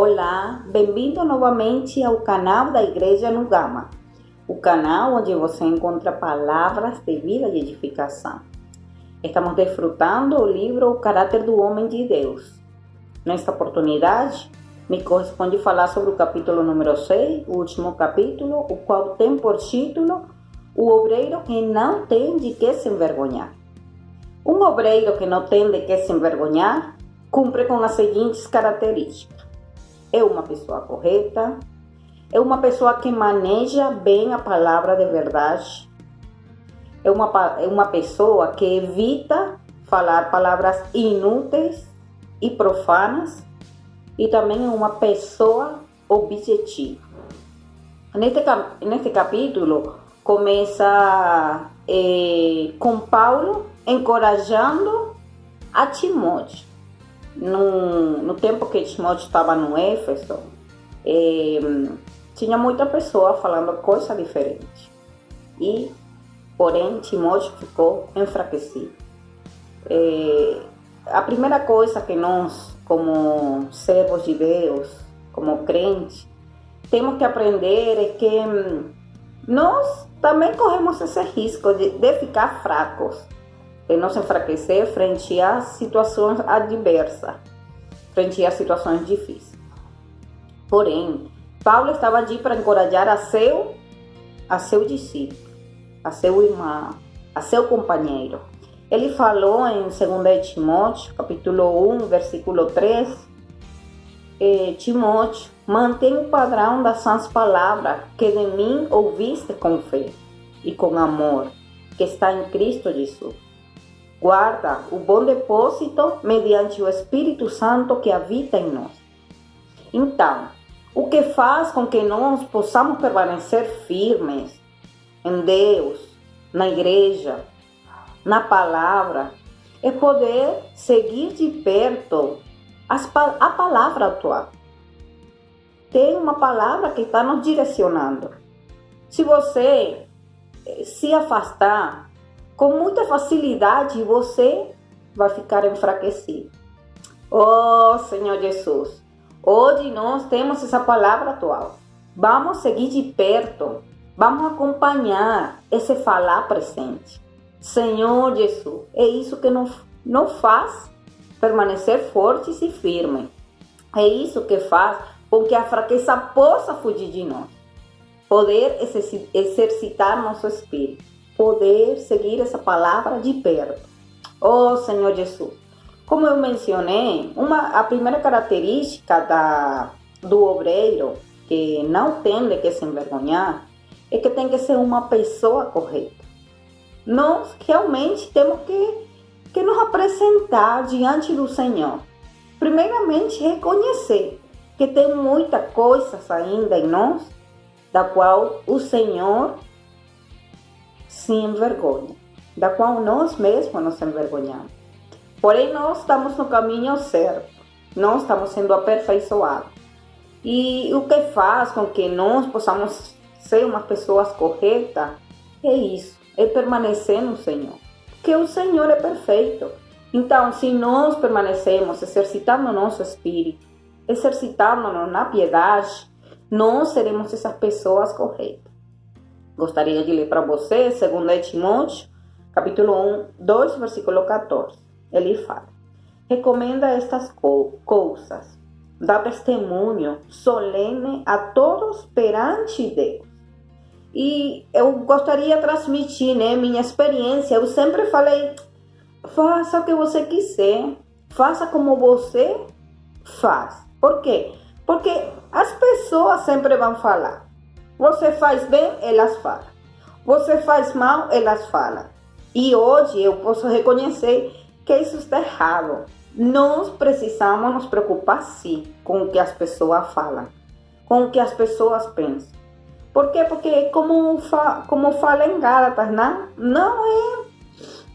Olá, bem-vindo novamente ao canal da Igreja no Gama, o canal onde você encontra palavras de vida e edificação. Estamos desfrutando o livro O Caráter do Homem de Deus. Nesta oportunidade, me corresponde falar sobre o capítulo número 6, o último capítulo, o qual tem por título O Obreiro que não tem de que se envergonhar. Um obreiro que não tem de que se envergonhar cumpre com as seguintes características. É uma pessoa correta, é uma pessoa que maneja bem a palavra de verdade, é uma pessoa que evita falar palavras inúteis e profanas e também é uma pessoa objetiva. Neste capítulo começa com Paulo encorajando a Timóteo. No tempo que Timóteo estava no Éfeso, tinha muita pessoa falando coisa diferente. Porém, Timóteo ficou enfraquecido. A primeira coisa que nós, como servos de Deus, como crentes, temos que aprender é que nós também corremos esse risco de ficar fracos, de nos enfraquecer frente às situações adversas, frente às situações difíceis. Porém, Paulo estava ali para encorajar a seu discípulo, a seu irmão, a seu companheiro. Ele falou em 2 Timóteo, capítulo 1, versículo 3, Timóteo, mantém o padrão das sãs palavras que de mim ouviste com fé e com amor, que está em Cristo Jesus. Guarda o bom depósito mediante o Espírito Santo que habita em nós. Então, o que faz com que nós possamos permanecer firmes em Deus, na igreja, na palavra, é poder seguir de perto a palavra atual. Tem uma palavra que está nos direcionando. Se você se afastar, com muita facilidade você vai ficar enfraquecido. Oh, Senhor Jesus, hoje nós temos essa palavra atual. Vamos seguir de perto, vamos acompanhar esse falar presente. Senhor Jesus, é isso que nos faz permanecer fortes e firmes. É isso que faz com que a fraqueza possa fugir de nós. Poder exercitar nosso espírito. Poder seguir essa palavra de perto. Oh, Senhor Jesus. Como eu mencionei, a primeira característica do obreiro que não tem de que se envergonhar é que tem que ser uma pessoa correta. Nós realmente temos que nos apresentar diante do Senhor. Primeiramente, reconhecer que tem muita coisa ainda em nós, da qual o Senhor se envergonha, da qual nós mesmos nos envergonhamos. Porém, nós estamos no caminho certo, nós estamos sendo aperfeiçoados. E o que faz com que nós possamos ser umas pessoas corretas é isso, é permanecer no Senhor, porque o Senhor é perfeito. Então, se nós permanecemos exercitando nosso espírito, exercitando-nos na piedade, nós seremos essas pessoas corretas. Gostaria de ler para você 2 Timóteo, capítulo 1, 2, versículo 14. Ele fala: recomenda estas coisas, dá testemunho solene a todos perante Deus. E eu gostaria de transmitir, minha experiência. Eu sempre falei, faça o que você quiser, faça como você faz. Por quê? Porque as pessoas sempre vão falar. Você faz bem, elas falam. Você faz mal, elas falam. E hoje eu posso reconhecer que isso está errado. Nós precisamos nos preocupar sim com o que as pessoas falam, com o que as pessoas pensam. Por quê? Porque como fala em Gálatas,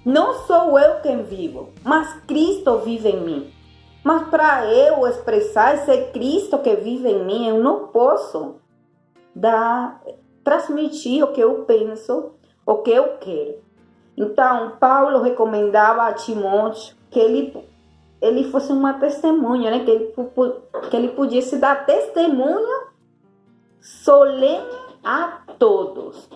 não sou eu quem vivo, mas Cristo vive em mim. Mas para eu expressar esse Cristo que vive em mim, eu não posso transmitir o que eu penso, o que eu quero. Então, Paulo recomendava a Timóteo que ele ele fosse uma testemunha, né? Que ele pudesse dar testemunho solene a todos.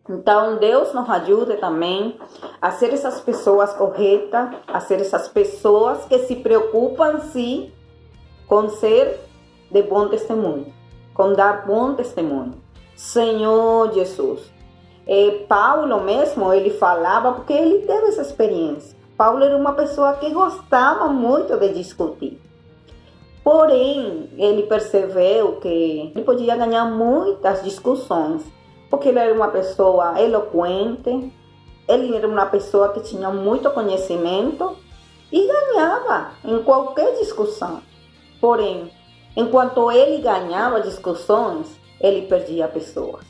Então, Deus nos ajude também a ser essas pessoas corretas, a ser essas pessoas que se preocupam, sim, com ser de bom testemunho, com dar bom testemunho. Senhor Jesus. Paulo mesmo, ele falava, porque ele teve essa experiência. Paulo era uma pessoa que gostava muito de discutir. Porém, ele percebeu que ele podia ganhar muitas discussões, porque ele era uma pessoa eloquente, ele era uma pessoa que tinha muito conhecimento e ganhava em qualquer discussão. Porém, enquanto ele ganhava discussões, ele perdia pessoas.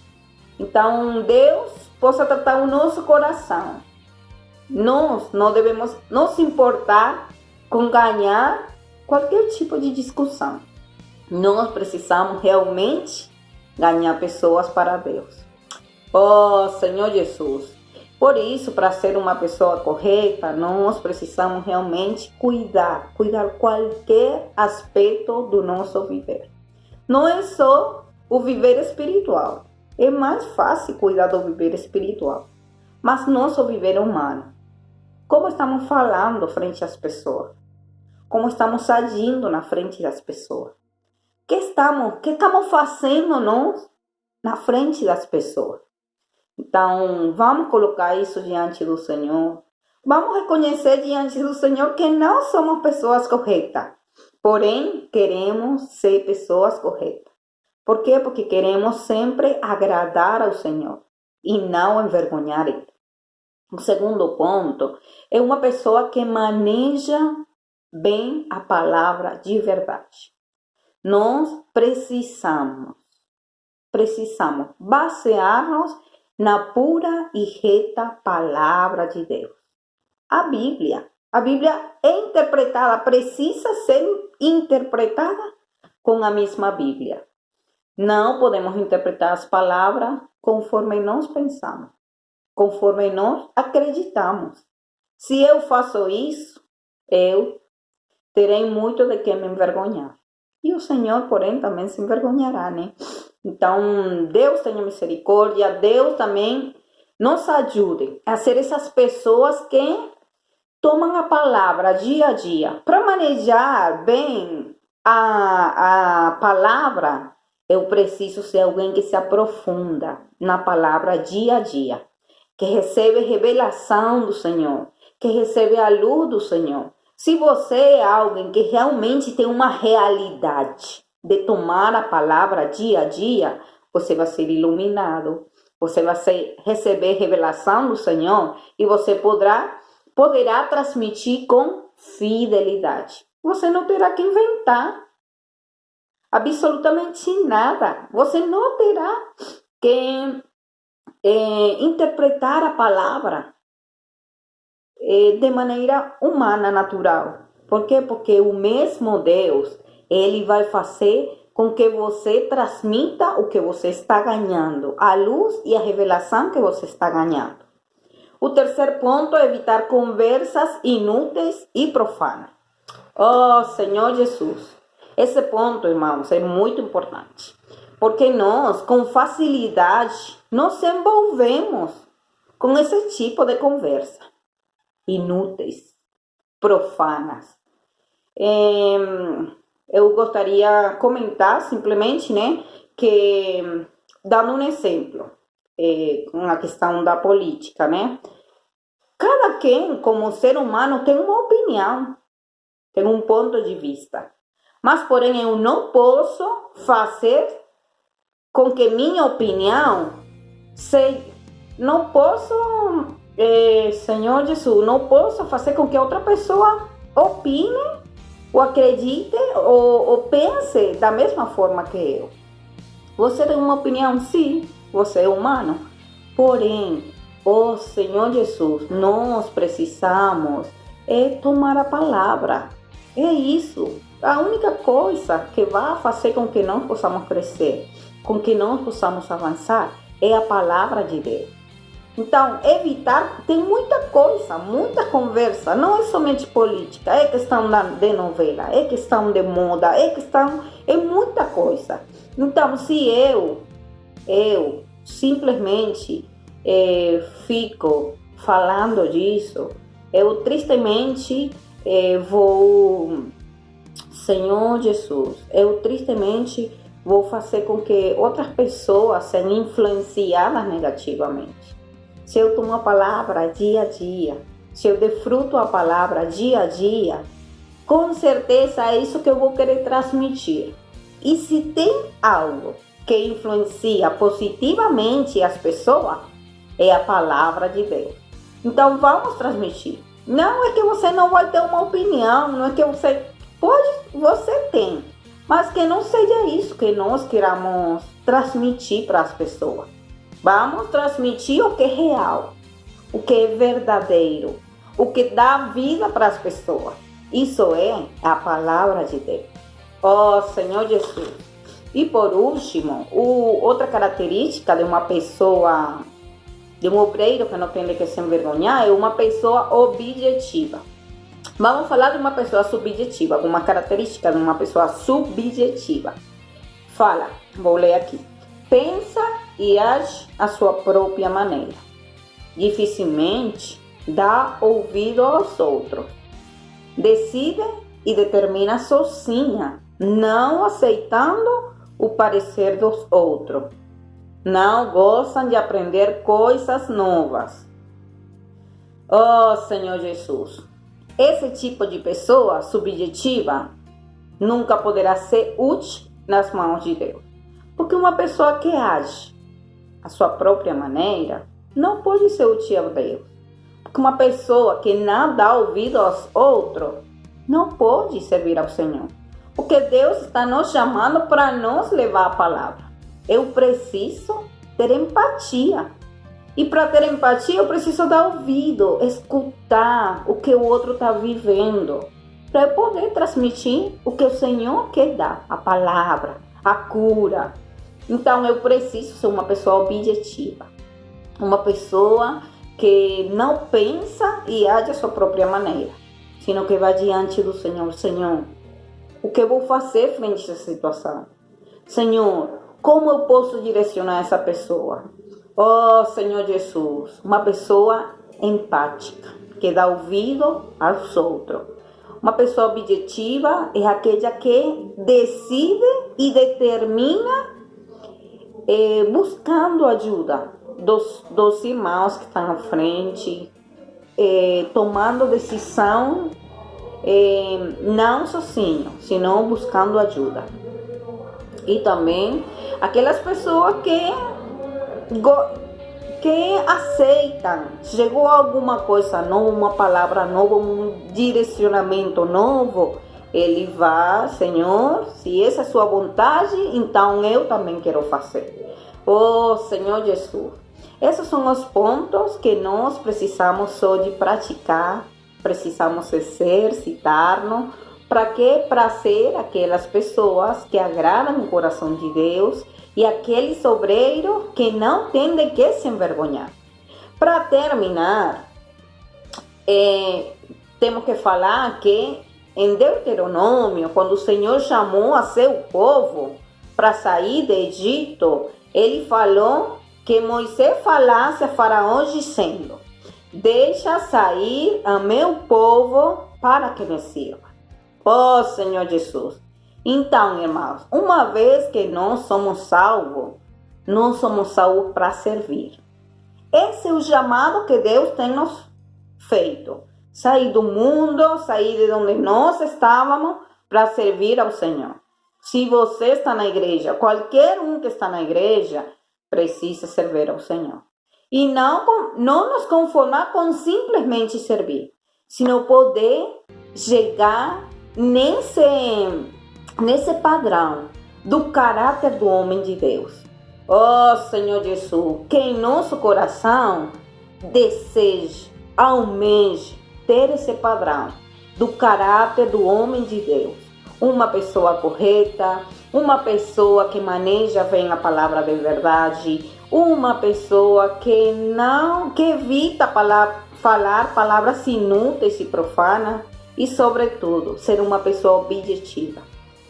Então, Deus possa tratar o nosso coração. Nós não devemos nos importar com ganhar qualquer tipo de discussão. Nós precisamos realmente ganhar pessoas para Deus. Oh, Senhor Jesus. Por isso, para ser uma pessoa correta, nós precisamos realmente cuidar qualquer aspecto do nosso viver. Não é só o viver espiritual. É mais fácil cuidar do viver espiritual. Mas nosso viver humano. Como estamos falando frente às pessoas? Como estamos agindo na frente das pessoas? Que estamos fazendo nós na frente das pessoas? Então, vamos colocar isso diante do Senhor. Vamos reconhecer diante do Senhor que não somos pessoas corretas. Porém, queremos ser pessoas corretas. Por quê? Porque queremos sempre agradar ao Senhor e não envergonhar Ele. O segundo ponto é uma pessoa que maneja bem a palavra de verdade. Nós precisamos basear-nos na pura e reta palavra de Deus. A Bíblia é interpretada, precisa ser interpretada com a mesma Bíblia. Não podemos interpretar as palavras conforme nós pensamos, conforme nós acreditamos. Se eu faço isso, eu terei muito de que me envergonhar. E o Senhor, porém, também se envergonhará, né? Então, Deus tenha misericórdia, Deus também nos ajude a ser essas pessoas que tomam a palavra dia a dia. Para manejar bem a palavra, eu preciso ser alguém que se aprofunda na palavra dia a dia, que recebe revelação do Senhor, que recebe a luz do Senhor. Se você é alguém que realmente tem uma realidade de tomar a palavra dia a dia, você vai ser iluminado, você vai receber revelação do Senhor e você poderá transmitir com fidelidade. Você não terá que inventar absolutamente nada. Você não terá que interpretar a palavra de maneira humana, natural. Por quê? Porque o mesmo Deus, Ele vai fazer com que você transmita o que você está ganhando, a luz e a revelação que você está ganhando. O terceiro ponto é evitar conversas inúteis e profanas. Oh, Senhor Jesus. Esse ponto, irmãos, é muito importante. Porque nós, com facilidade, nos envolvemos com esse tipo de conversa. Inúteis, profanas. Eu gostaria de comentar simplesmente, né, que, dando um exemplo, com a questão da política, né, cada quem, como ser humano, tem uma opinião, tem um ponto de vista, mas, porém, eu não posso fazer com que minha opinião seja, não posso, Senhor Jesus, não posso fazer com que outra pessoa opine ou acredite ou pense da mesma forma que eu. Você tem uma opinião? Sim, você é humano. Porém, oh Senhor Jesus, nós precisamos tomar a palavra. É isso. A única coisa que vai fazer com que nós possamos crescer, com que nós possamos avançar, é a palavra de Deus. Então, evitar, tem muita coisa, muita conversa, não é somente política, é questão de novela, é questão de moda, é muita coisa. Então, se eu simplesmente fico falando disso, eu tristemente vou, Senhor Jesus, eu tristemente vou fazer com que outras pessoas sejam influenciadas negativamente. Se eu tomo a palavra dia a dia, se eu desfruto a palavra dia a dia, com certeza é isso que eu vou querer transmitir. E se tem algo que influencia positivamente as pessoas, é a palavra de Deus. Então vamos transmitir. Não é que você não vai ter uma opinião, não é que você tem, mas que não seja isso que nós queramos transmitir para as pessoas. Vamos transmitir o que é real, o que é verdadeiro, o que dá vida para as pessoas. Isso é a palavra de Deus. Oh, Senhor Jesus. E por último, outra característica de uma pessoa, de um obreiro que não tem de que se envergonhar, é uma pessoa objetiva. Vamos falar de uma pessoa subjetiva, uma característica de uma pessoa subjetiva. Fala, vou ler aqui. Pensa e age à sua própria maneira. Dificilmente dá ouvido aos outros. Decide e determina sozinha, não aceitando o parecer dos outros. Não gostam de aprender coisas novas. Oh, Senhor Jesus, esse tipo de pessoa subjetiva nunca poderá ser útil nas mãos de Deus. Porque uma pessoa que age à sua própria maneira não pode ser útil a Deus. Porque uma pessoa que não dá ouvido aos outros não pode servir ao Senhor. Porque Deus está nos chamando para nos levar a palavra. Eu preciso ter empatia. E para ter empatia eu preciso dar ouvido, escutar o que o outro está vivendo. Para eu poder transmitir o que o Senhor quer dar, a palavra, a cura. Então eu preciso ser uma pessoa objetiva, uma pessoa que não pensa e age à sua própria maneira, sino que vai diante do Senhor. Senhor, o que eu vou fazer frente a essa situação? Senhor, como eu posso direcionar essa pessoa? Oh, Senhor Jesus, uma pessoa empática, que dá ouvido aos outros. Uma pessoa objetiva é aquela que decide e determina buscando ajuda dos irmãos que estão à frente, tomando decisão não sozinho, senão buscando ajuda. E também aquelas pessoas que aceitam, chegou alguma coisa nova, uma palavra nova, um direcionamento novo, ele vai, Senhor, se essa é a sua vontade, então eu também quero fazer. Oh, Senhor Jesus, esses são os pontos que nós precisamos só de praticar, precisamos exercitar-nos, para quê? Para ser aquelas pessoas que agradam o coração de Deus e aqueles obreiros que não têm de que se envergonhar. Para terminar, temos que falar que em Deuteronômio, quando o Senhor chamou a seu povo para sair do Egito, ele falou que Moisés falasse a Faraó dizendo: deixa sair a meu povo para que me sirva. Oh, Senhor Jesus. Então, irmãos, uma vez que nós somos salvos para servir. Esse é o chamado que Deus tem nos feito. Sair do mundo, sair de onde nós estávamos para servir ao Senhor. Se você está na igreja, qualquer um que está na igreja precisa servir ao Senhor. E não nos conformar com simplesmente servir, sino poder chegar nesse padrão do caráter do homem de Deus. Oh, Senhor Jesus, que em nosso coração deseje, almeje ter esse padrão do caráter do homem de Deus. uma pessoa correta, uma pessoa que maneja bem a palavra de verdade, uma pessoa que evita falar palavras inúteis e profanas e, sobretudo, ser uma pessoa objetiva.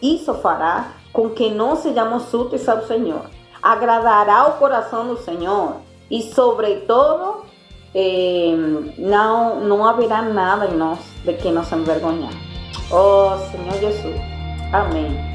Isso fará com que nós sejamos úteis ao Senhor, agradará o coração do Senhor e, sobretudo, não haverá nada em nós de que nos envergonhar. Oh, Senhor Jesus. Amém.